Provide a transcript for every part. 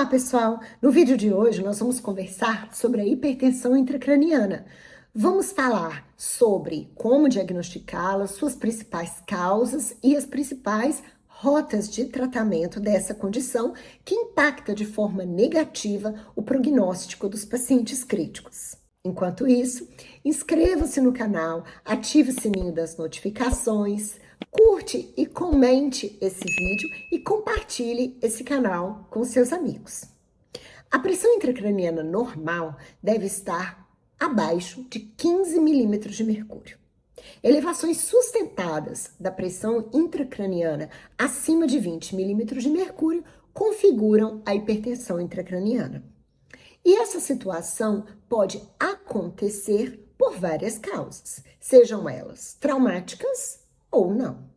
Olá, pessoal! No vídeo de hoje nós vamos conversar sobre a hipertensão intracraniana. Vamos falar sobre como diagnosticá-la, suas principais causas e as principais rotas de tratamento dessa condição que impacta de forma negativa o prognóstico dos pacientes críticos. Enquanto isso, inscreva-se no canal, ative o sininho das notificações, curte e comente esse vídeo e compartilhe esse canal com seus amigos. A pressão intracraniana normal deve estar abaixo de 15 milímetros de mercúrio. Elevações sustentadas da pressão intracraniana acima de 20 milímetros de mercúrio configuram a hipertensão intracraniana. E essa situação pode acontecer por várias causas, sejam elas traumáticas ou não.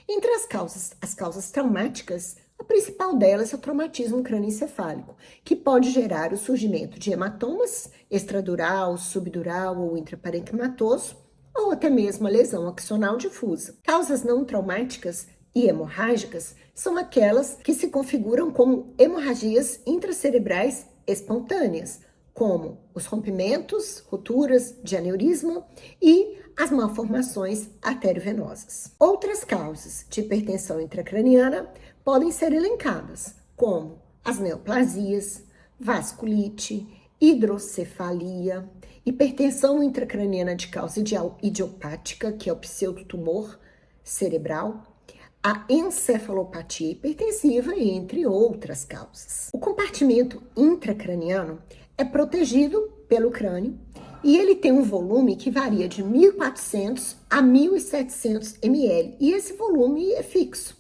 Entre as causas traumáticas, a principal delas é o traumatismo crânioencefálico, que pode gerar o surgimento de hematomas extradural, subdural ou intraparenquimatoso, ou até mesmo a lesão axonal difusa. Causas não traumáticas e hemorrágicas são aquelas que se configuram como hemorragias intracerebrais espontâneas, como os rompimentos, rupturas de aneurisma e as malformações arteriovenosas. Outras causas de hipertensão intracraniana podem ser elencadas, como as neoplasias, vasculite, hidrocefalia, hipertensão intracraniana de causa idiopática, que é o pseudotumor cerebral, a encefalopatia hipertensiva, entre outras causas. O compartimento intracraniano é protegido pelo crânio e ele tem um volume que varia de 1.400 a 1.700 ml, e esse volume é fixo.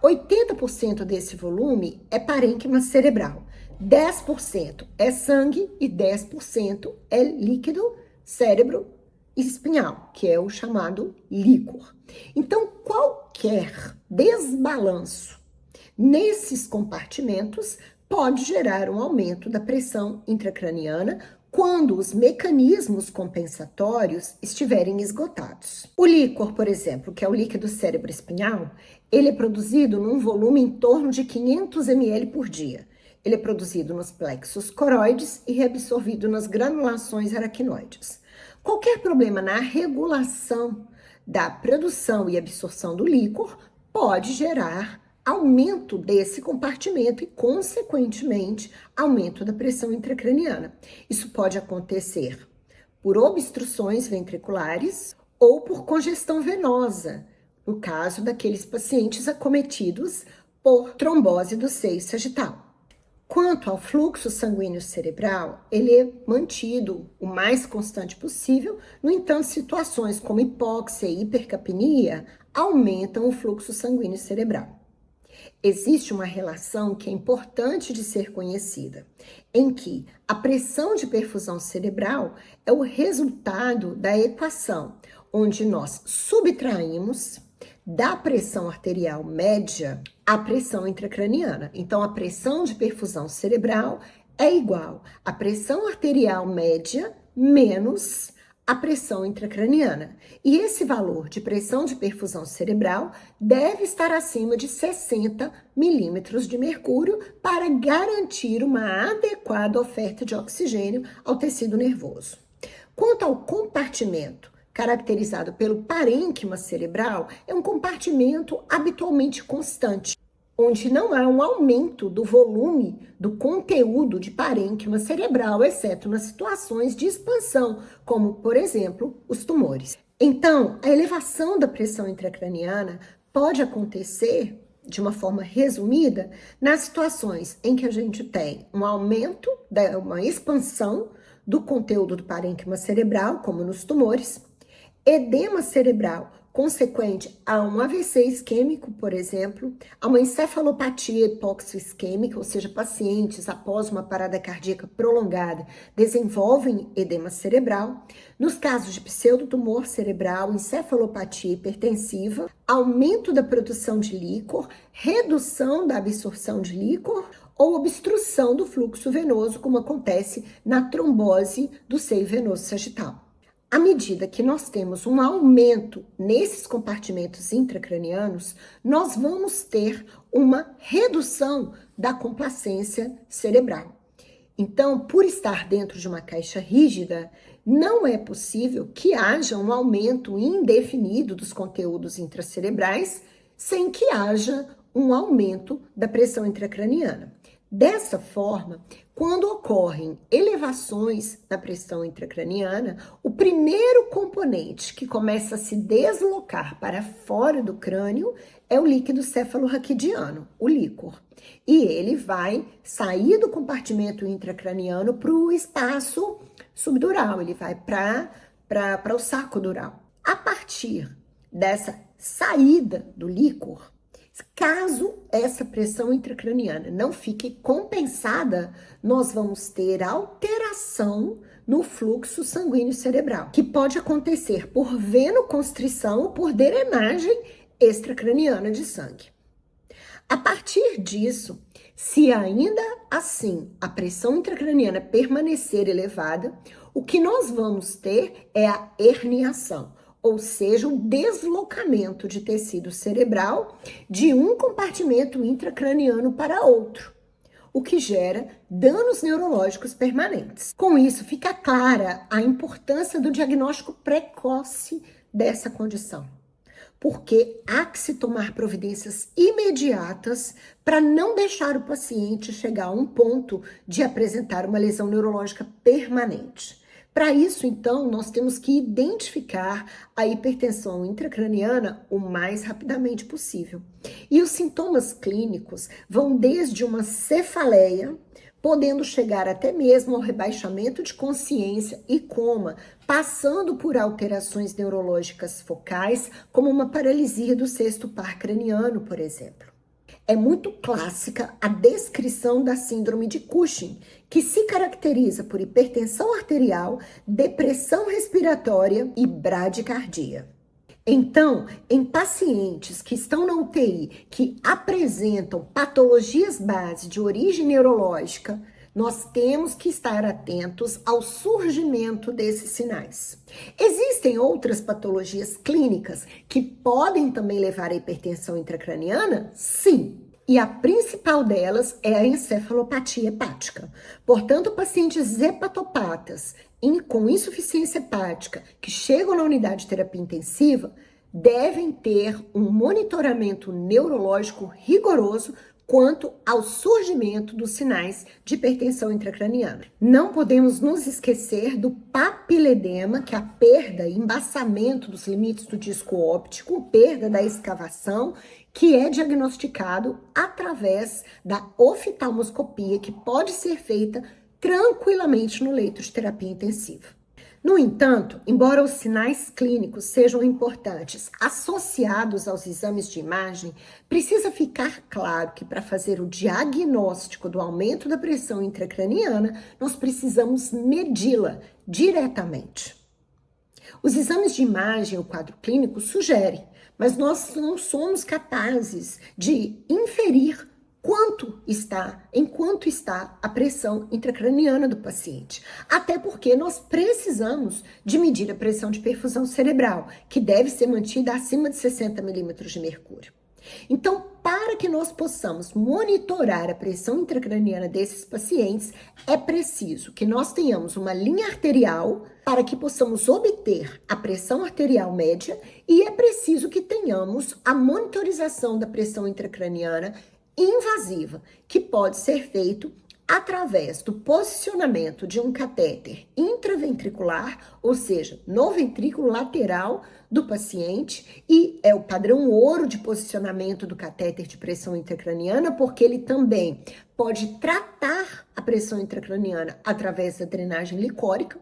80% desse volume é parênquima cerebral, 10% é sangue e 10% é líquido cérebro espinhal, que é o chamado líquor. Então, qualquer desbalanço nesses compartimentos pode gerar um aumento da pressão intracraniana quando os mecanismos compensatórios estiverem esgotados. O líquor, por exemplo, que é o líquido cérebro-espinhal, ele é produzido num volume em torno de 500 ml por dia. Ele é produzido nos plexos coroides e reabsorvido nas granulações aracnoides. Qualquer problema na regulação da produção e absorção do líquor pode gerar aumento desse compartimento e, consequentemente, aumento da pressão intracraniana. Isso pode acontecer por obstruções ventriculares ou por congestão venosa, no caso daqueles pacientes acometidos por trombose do seio sagital. Quanto ao fluxo sanguíneo cerebral, ele é mantido o mais constante possível. No entanto, situações como hipóxia e hipercapnia aumentam o fluxo sanguíneo cerebral. Existe uma relação que é importante de ser conhecida, em que a pressão de perfusão cerebral é o resultado da equação, onde nós subtraímos da pressão arterial média a pressão intracraniana. Então, a pressão de perfusão cerebral é igual à pressão arterial média menos a pressão intracraniana. E esse valor de pressão de perfusão cerebral deve estar acima de 60 milímetros de mercúrio para garantir uma adequada oferta de oxigênio ao tecido nervoso. Quanto ao compartimento caracterizado pelo parênquima cerebral, é um compartimento habitualmente constante, onde não há um aumento do volume do conteúdo de parênquima cerebral, exceto nas situações de expansão, como, por exemplo, os tumores. Então, a elevação da pressão intracraniana pode acontecer, de uma forma resumida, nas situações em que a gente tem um aumento, uma expansão do conteúdo do parênquima cerebral, como nos tumores, edema cerebral consequente a um AVC isquêmico, por exemplo, a uma encefalopatia hipóxico-isquêmica, ou seja, pacientes após uma parada cardíaca prolongada desenvolvem edema cerebral. Nos casos de pseudotumor cerebral, encefalopatia hipertensiva, aumento da produção de líquor, redução da absorção de líquor ou obstrução do fluxo venoso, como acontece na trombose do seio venoso sagital. À medida que nós temos um aumento nesses compartimentos intracranianos, nós vamos ter uma redução da complacência cerebral. Então, por estar dentro de uma caixa rígida, não é possível que haja um aumento indefinido dos conteúdos intracerebrais sem que haja um aumento da pressão intracraniana. Dessa forma, quando ocorrem elevações na pressão intracraniana, o primeiro componente que começa a se deslocar para fora do crânio é o líquido cefalorraquidiano, o líquor. E ele vai sair do compartimento intracraniano para o espaço subdural, ele vai para o saco dural. A partir dessa saída do líquor, caso essa pressão intracraniana não fique compensada, nós vamos ter alteração no fluxo sanguíneo cerebral, que pode acontecer por venoconstrição ou por drenagem extracraniana de sangue. A partir disso, se ainda assim a pressão intracraniana permanecer elevada, o que nós vamos ter é a herniação, ou seja, o deslocamento de tecido cerebral de um compartimento intracraniano para outro, o que gera danos neurológicos permanentes. Com isso, fica clara a importância do diagnóstico precoce dessa condição, porque há que se tomar providências imediatas para não deixar o paciente chegar a um ponto de apresentar uma lesão neurológica permanente. Para isso, então, nós temos que identificar a hipertensão intracraniana o mais rapidamente possível. E os sintomas clínicos vão desde uma cefaleia, podendo chegar até mesmo ao rebaixamento de consciência e coma, passando por alterações neurológicas focais, como uma paralisia do sexto par craniano, por exemplo. É muito clássica a descrição da síndrome de Cushing, que se caracteriza por hipertensão arterial, depressão respiratória e bradicardia. Então, em pacientes que estão na UTI, que apresentam patologias base de origem neurológica, nós temos que estar atentos ao surgimento desses sinais. Existem outras patologias clínicas que podem também levar à hipertensão intracraniana? Sim. E a principal delas é a encefalopatia hepática. Portanto, pacientes hepatopatas com insuficiência hepática que chegam na unidade de terapia intensiva devem ter um monitoramento neurológico rigoroso quanto ao surgimento dos sinais de hipertensão intracraniana. Não podemos nos esquecer do papiledema, que é a perda e embaçamento dos limites do disco óptico, perda da escavação, que é diagnosticado através da oftalmoscopia, que pode ser feita tranquilamente no leito de terapia intensiva. No entanto, embora os sinais clínicos sejam importantes associados aos exames de imagem, precisa ficar claro que para fazer o diagnóstico do aumento da pressão intracraniana, nós precisamos medi-la diretamente. Os exames de imagem, o quadro clínico sugere, mas nós não somos capazes de inferir em quanto está a pressão intracraniana do paciente. Até porque nós precisamos de medir a pressão de perfusão cerebral, que deve ser mantida acima de 60 milímetros de mercúrio. Então, para que nós possamos monitorar a pressão intracraniana desses pacientes, é preciso que nós tenhamos uma linha arterial para que possamos obter a pressão arterial média e é preciso que tenhamos a monitorização da pressão intracraniana invasiva, que pode ser feito através do posicionamento de um catéter intraventricular, ou seja, no ventrículo lateral do paciente, e é o padrão ouro de posicionamento do catéter de pressão intracraniana, porque ele também pode tratar a pressão intracraniana através da drenagem licórica.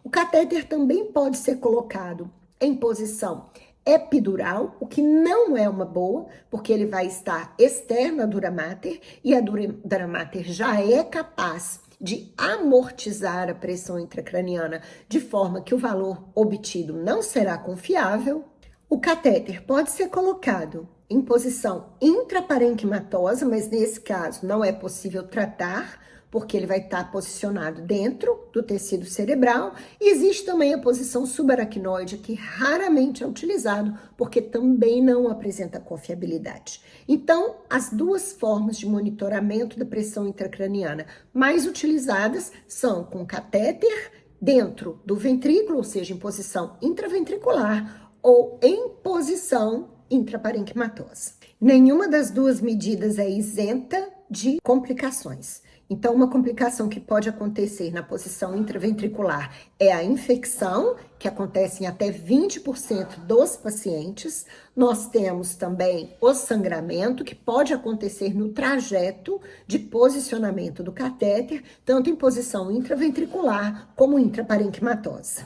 O catéter também pode ser colocado em posição epidural, o que não é uma boa, porque ele vai estar externo à dura mater, e a dura mater já é capaz de amortizar a pressão intracraniana de forma que o valor obtido não será confiável. O catéter pode ser colocado em posição intraparenquimatosa, mas nesse caso não é possível tratar, porque ele vai estar posicionado dentro do tecido cerebral. E existe também a posição subaracnoide, que raramente é utilizado, porque também não apresenta confiabilidade. Então, as duas formas de monitoramento da pressão intracraniana mais utilizadas são com catéter dentro do ventrículo, ou seja, em posição intraventricular, ou em posição intraparenquimatosa. Nenhuma das duas medidas é isenta de complicações. Então, uma complicação que pode acontecer na posição intraventricular é a infecção, que acontece em até 20% dos pacientes. Nós temos também o sangramento, que pode acontecer no trajeto de posicionamento do catéter, tanto em posição intraventricular como intraparenquimatosa.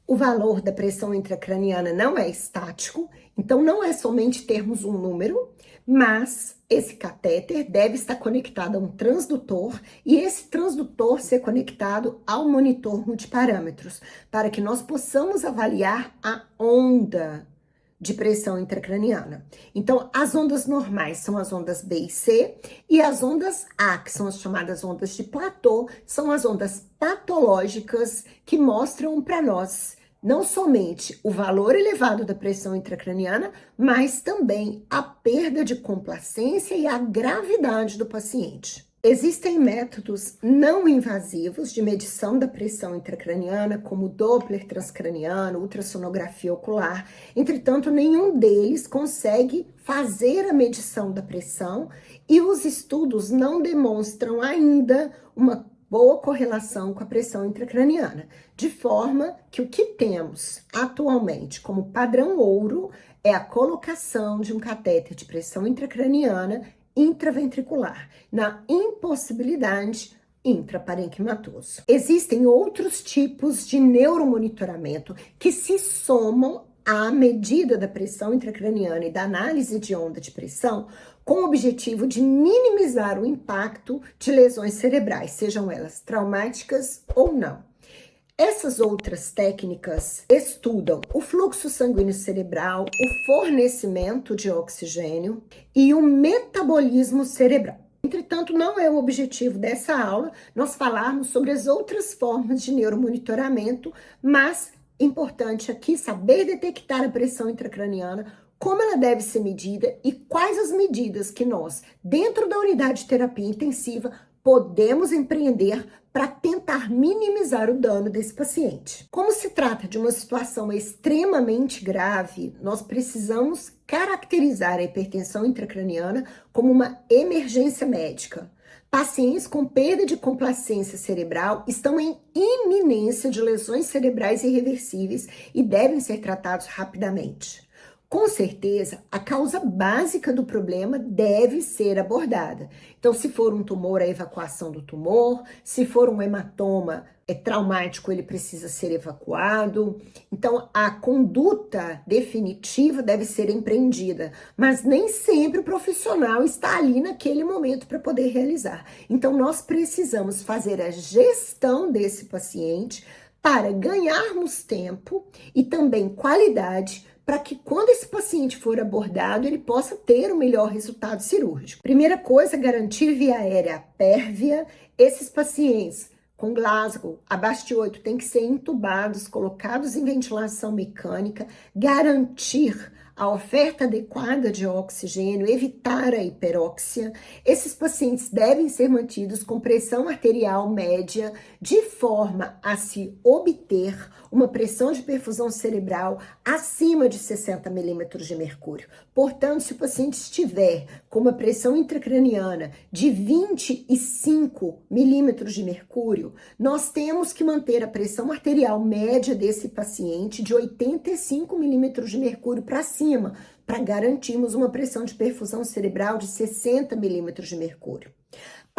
O valor da pressão intracraniana não é estático, então não é somente termos um número, mas esse catéter deve estar conectado a um transdutor e esse transdutor ser conectado ao monitor multiparâmetros, para que nós possamos avaliar a onda de pressão intracraniana. Então, as ondas normais são as ondas B e C, e as ondas A, que são as chamadas ondas de platô, são as ondas patológicas que mostram para nós não somente o valor elevado da pressão intracraniana, mas também a perda de complacência e a gravidade do paciente. Existem métodos não invasivos de medição da pressão intracraniana, como Doppler transcraniano, ultrassonografia ocular. Entretanto, nenhum deles consegue fazer a medição da pressão e os estudos não demonstram ainda uma boa correlação com a pressão intracraniana, de forma que o que temos atualmente como padrão ouro é a colocação de um catéter de pressão intracraniana intraventricular, na impossibilidade intraparenquimatoso. Existem outros tipos de neuromonitoramento que se somam à medida da pressão intracraniana e da análise de onda de pressão, com o objetivo de minimizar o impacto de lesões cerebrais, sejam elas traumáticas ou não. Essas outras técnicas estudam o fluxo sanguíneo cerebral, o fornecimento de oxigênio e o metabolismo cerebral. Entretanto, não é o objetivo dessa aula nós falarmos sobre as outras formas de neuromonitoramento, mas é importante aqui saber detectar a pressão intracraniana, como ela deve ser medida e quais as medidas que nós, dentro da unidade de terapia intensiva, podemos empreender para tentar minimizar o dano desse paciente. Como se trata de uma situação extremamente grave, nós precisamos caracterizar a hipertensão intracraniana como uma emergência médica. Pacientes com perda de complacência cerebral estão em iminência de lesões cerebrais irreversíveis e devem ser tratados rapidamente. Com certeza, a causa básica do problema deve ser abordada. Então, se for um tumor, a evacuação do tumor. Se for um hematoma traumático, ele precisa ser evacuado. Então, a conduta definitiva deve ser empreendida, mas nem sempre o profissional está ali naquele momento para poder realizar. Então, nós precisamos fazer a gestão desse paciente para ganharmos tempo e também qualidade, para que quando esse paciente for abordado, ele possa ter o melhor resultado cirúrgico. Primeira coisa, garantir via aérea pérvia. Esses pacientes com Glasgow abaixo de 8 têm que ser entubados, colocados em ventilação mecânica, garantir a oferta adequada de oxigênio, evitar a hiperóxia. Esses pacientes devem ser mantidos com pressão arterial média, de forma a se obter uma pressão de perfusão cerebral acima de 60 milímetros de mercúrio. Portanto, se o paciente estiver com uma pressão intracraniana de 25 milímetros de mercúrio, nós temos que manter a pressão arterial média desse paciente de 85 milímetros de mercúrio para cima, para garantirmos uma pressão de perfusão cerebral de 60 milímetros de mercúrio.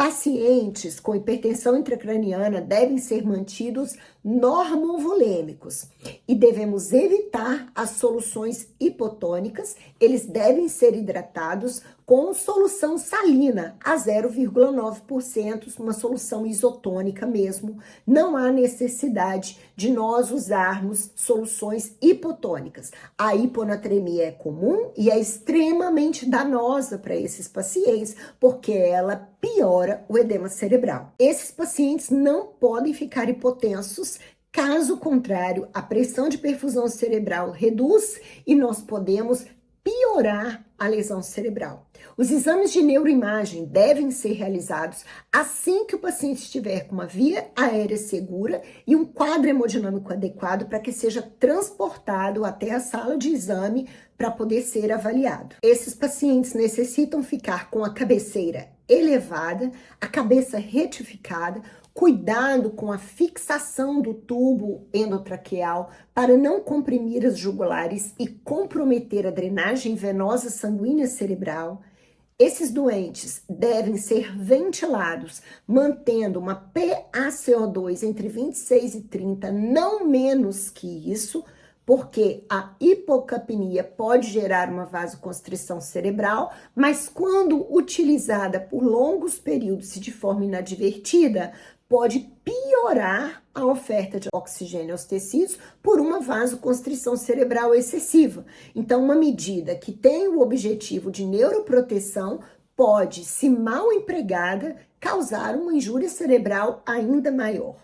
Pacientes com hipertensão intracraniana devem ser mantidos normovolêmicos e devemos evitar as soluções hipotônicas. Eles devem ser hidratados com solução salina a 0,9%, uma solução isotônica mesmo. Não há necessidade de nós usarmos soluções hipotônicas. A hiponatremia é comum e é extremamente danosa para esses pacientes, porque ela piora o edema cerebral. Esses pacientes não podem ficar hipotensos. Caso contrário, a pressão de perfusão cerebral reduz e nós podemos piorar a lesão cerebral. Os exames de neuroimagem devem ser realizados assim que o paciente estiver com uma via aérea segura e um quadro hemodinâmico adequado para que seja transportado até a sala de exame para poder ser avaliado. Esses pacientes necessitam ficar com a cabeceira elevada, a cabeça retificada, cuidado com a fixação do tubo endotraqueal para não comprimir as jugulares e comprometer a drenagem venosa sanguínea cerebral. Esses doentes devem ser ventilados, mantendo uma PaCO2 entre 26 e 30, não menos que isso, porque a hipocapnia pode gerar uma vasoconstrição cerebral, mas quando utilizada por longos períodos e de forma inadvertida, pode piorar a oferta de oxigênio aos tecidos por uma vasoconstrição cerebral excessiva. Então, uma medida que tem o objetivo de neuroproteção pode, se mal empregada, causar uma injúria cerebral ainda maior.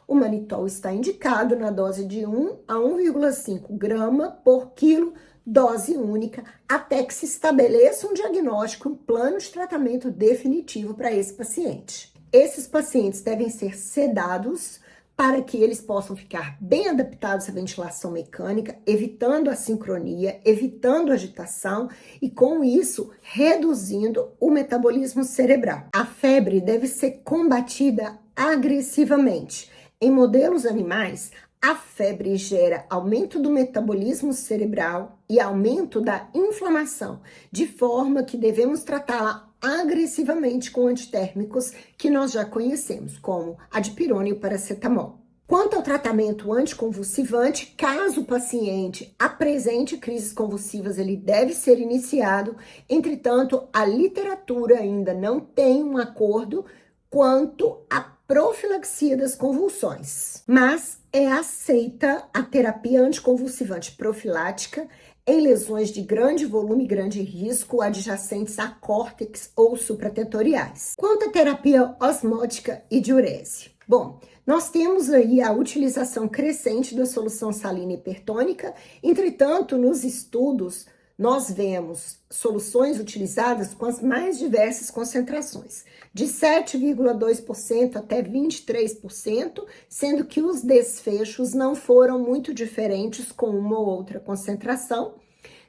O manitol está indicado na dose de 1 a 1,5 grama por quilo, dose única, até que se estabeleça um diagnóstico, um plano de tratamento definitivo para esse paciente. Esses pacientes devem ser sedados para que eles possam ficar bem adaptados à ventilação mecânica, evitando a sincronia, evitando a agitação e, com isso, reduzindo o metabolismo cerebral. A febre deve ser combatida agressivamente. Em modelos animais, a febre gera aumento do metabolismo cerebral e aumento da inflamação, de forma que devemos tratá-la agressivamente com antitérmicos que nós já conhecemos, como a dipirona e o paracetamol. Quanto ao tratamento anticonvulsivante, caso o paciente apresente crises convulsivas, ele deve ser iniciado. Entretanto, a literatura ainda não tem um acordo quanto à profilaxia das convulsões, mas é aceita a terapia anticonvulsivante profilática em lesões de grande volume e grande risco adjacentes a córtex ou supratentoriais. Quanto à terapia osmótica e diurese? Bom, nós temos aí a utilização crescente da solução salina hipertônica, entretanto, nos estudos, nós vemos soluções utilizadas com as mais diversas concentrações, de 7,2% até 23%, sendo que os desfechos não foram muito diferentes com uma ou outra concentração,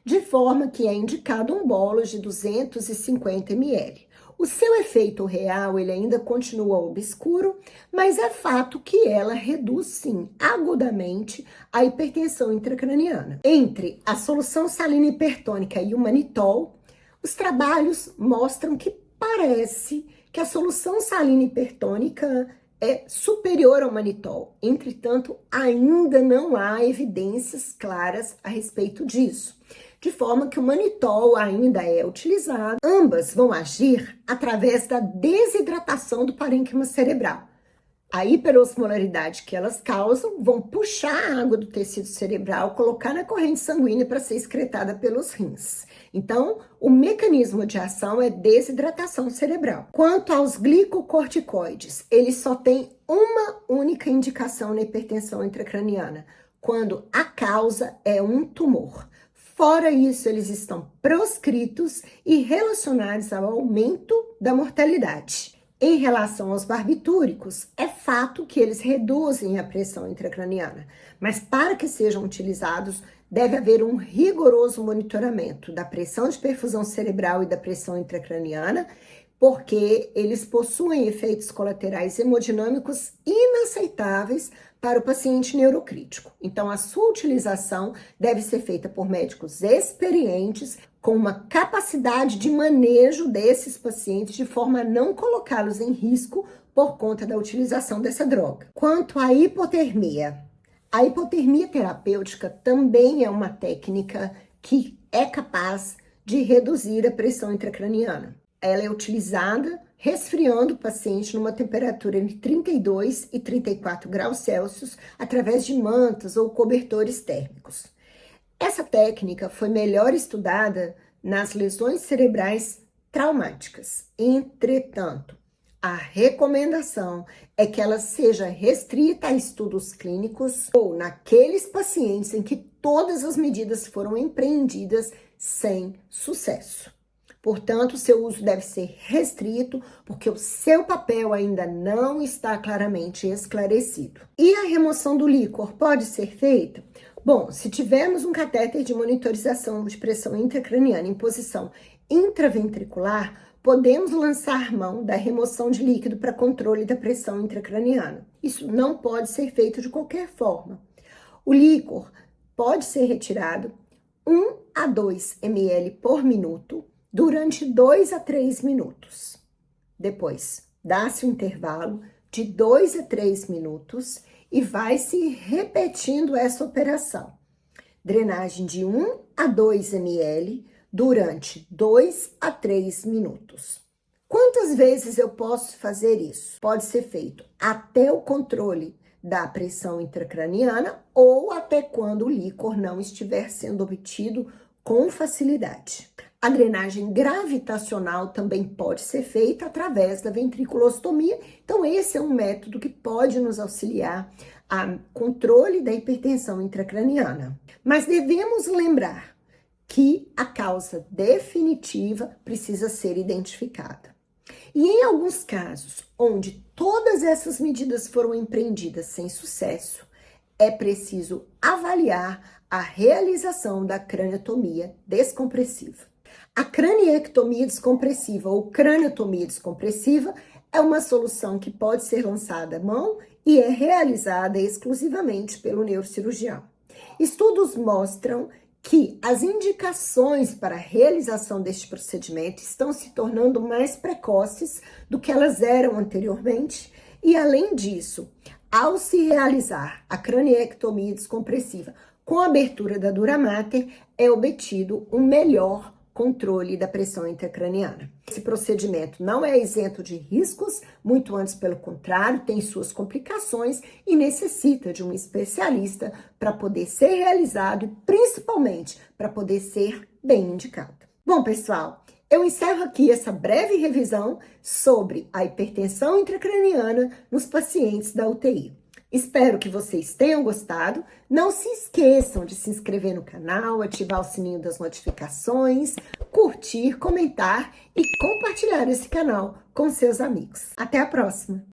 de forma que é indicado um bolo de 250 ml. O seu efeito real, ele ainda continua obscuro, mas é fato que ela reduz, sim, agudamente a hipertensão intracraniana. Entre a solução salina hipertônica e o manitol, os trabalhos mostram que parece que a solução salina hipertônica é superior ao manitol. Entretanto, ainda não há evidências claras a respeito disso, de forma que o manitol ainda é utilizado. Ambas vão agir através da desidratação do parênquima cerebral. A hiperosmolaridade que elas causam vão puxar a água do tecido cerebral, colocar na corrente sanguínea para ser excretada pelos rins. Então, o mecanismo de ação é desidratação cerebral. Quanto aos glicocorticoides, eles só têm uma única indicação na hipertensão intracraniana, quando a causa é um tumor. Fora isso, eles estão proscritos e relacionados ao aumento da mortalidade. Em relação aos barbitúricos, é fato que eles reduzem a pressão intracraniana, mas para que sejam utilizados, deve haver um rigoroso monitoramento da pressão de perfusão cerebral e da pressão intracraniana, porque eles possuem efeitos colaterais hemodinâmicos inaceitáveis para o paciente neurocrítico. Então, a sua utilização deve ser feita por médicos experientes, com uma capacidade de manejo desses pacientes, de forma a não colocá-los em risco por conta da utilização dessa droga. Quanto à hipotermia, a hipotermia terapêutica também é uma técnica que é capaz de reduzir a pressão intracraniana. Ela é utilizada resfriando o paciente numa temperatura entre 32 e 34 graus Celsius através de mantas ou cobertores térmicos. Essa técnica foi melhor estudada nas lesões cerebrais traumáticas. Entretanto, a recomendação é que ela seja restrita a estudos clínicos ou naqueles pacientes em que todas as medidas foram empreendidas sem sucesso. Portanto, seu uso deve ser restrito, porque o seu papel ainda não está claramente esclarecido. E a remoção do líquor pode ser feita? Bom, se tivermos um catéter de monitorização de pressão intracraniana em posição intraventricular, podemos lançar mão da remoção de líquido para controle da pressão intracraniana. Isso não pode ser feito de qualquer forma. O líquor pode ser retirado 1 a 2 ml por minuto durante 2 a 3 minutos. Depois, dá-se um intervalo de 2 a 3 minutos e vai se repetindo essa operação. Drenagem de 1 a 2 ml durante 2 a 3 minutos. Quantas vezes eu posso fazer isso? Pode ser feito até o controle da pressão intracraniana ou até quando o líquor não estiver sendo obtido com facilidade. A drenagem gravitacional também pode ser feita através da ventriculostomia. Então, esse é um método que pode nos auxiliar a controle da hipertensão intracraniana. Mas devemos lembrar que a causa definitiva precisa ser identificada. E em alguns casos, onde todas essas medidas foram empreendidas sem sucesso, é preciso avaliar a realização da craniotomia descompressiva. A craniectomia descompressiva ou craniotomia descompressiva é uma solução que pode ser lançada à mão e é realizada exclusivamente pelo neurocirurgião. Estudos mostram que as indicações para a realização deste procedimento estão se tornando mais precoces do que elas eram anteriormente e, além disso, ao se realizar a craniectomia descompressiva com a abertura da dura mater, é obtido um melhor controle da pressão intracraniana. Esse procedimento não é isento de riscos, muito antes pelo contrário, tem suas complicações e necessita de um especialista para poder ser realizado e principalmente para poder ser bem indicado. Bom, pessoal, eu encerro aqui essa breve revisão sobre a hipertensão intracraniana nos pacientes da UTI. Espero que vocês tenham gostado. Não se esqueçam de se inscrever no canal, ativar o sininho das notificações, curtir, comentar e compartilhar esse canal com seus amigos. Até a próxima!